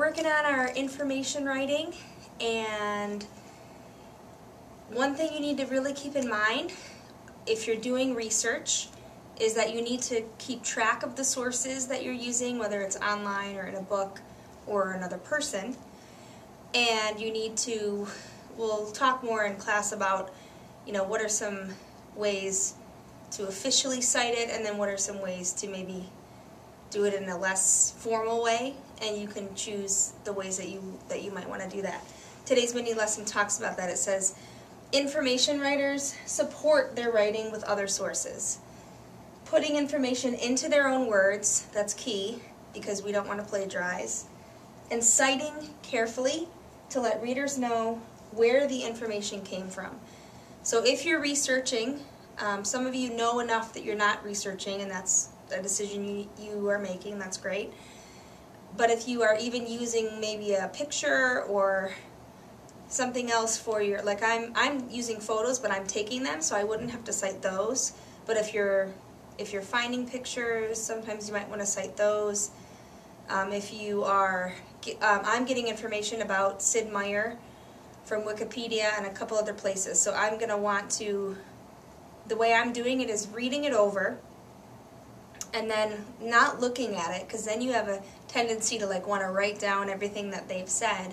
working on our information writing, and one thing you need to really keep in mind if you're doing research is that you need to keep track of the sources that you're using, whether it's online or in a book or another person. And you need to, we'll talk more in class about, what are some ways to officially cite it, and then what are some ways to maybe do it in a less formal way, and you can choose the ways that you might want to do that. Today's mini lesson talks about that. It says, information writers support their writing with other sources. Putting information into their own words, that's key, because we don't want to plagiarize. And citing carefully to let readers know where the information came from. So if you're researching, some of you know enough that you're not researching, and that's a decision you are making, that's great. But if you are even using maybe a picture or something else for your, like I'm using photos, but I'm taking them, so I wouldn't have to cite those. But if you're finding pictures, sometimes you might want to cite those. If you are, I'm getting information about Sid Meier from Wikipedia and a couple other places, so I'm going to want to, the way I'm doing it is reading it over and then not looking at it, because then you have a tendency to want to write down everything that they've said,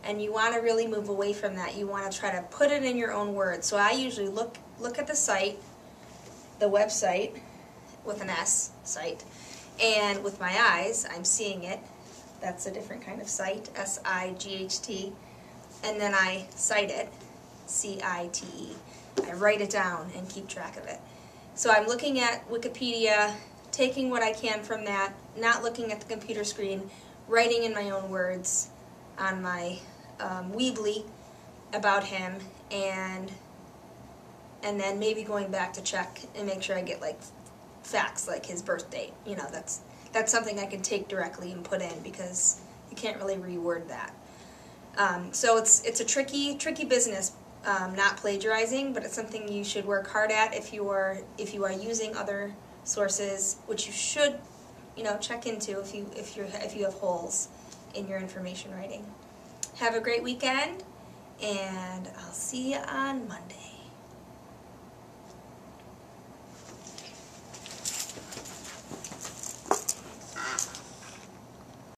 and you want to really move away from that. You want to try to put it in your own words. So I usually look at the site, the website, with an S, site, and with my eyes, I'm seeing it. That's a different kind of site, S-I-G-H-T, and then I cite it, C-I-T-E. I write it down and keep track of it. So I'm looking at Wikipedia, taking what I can from that, not looking at the computer screen, writing in my own words on my Weebly about him, and then maybe going back to check and make sure I get facts like his birth date. That's something I can take directly and put in, because you can't really reword that. So it's a tricky business, not plagiarizing, but it's something you should work hard at if you are using other sources, which you should check into if you have holes in your information writing. Have a great weekend, and I'll see you on Monday.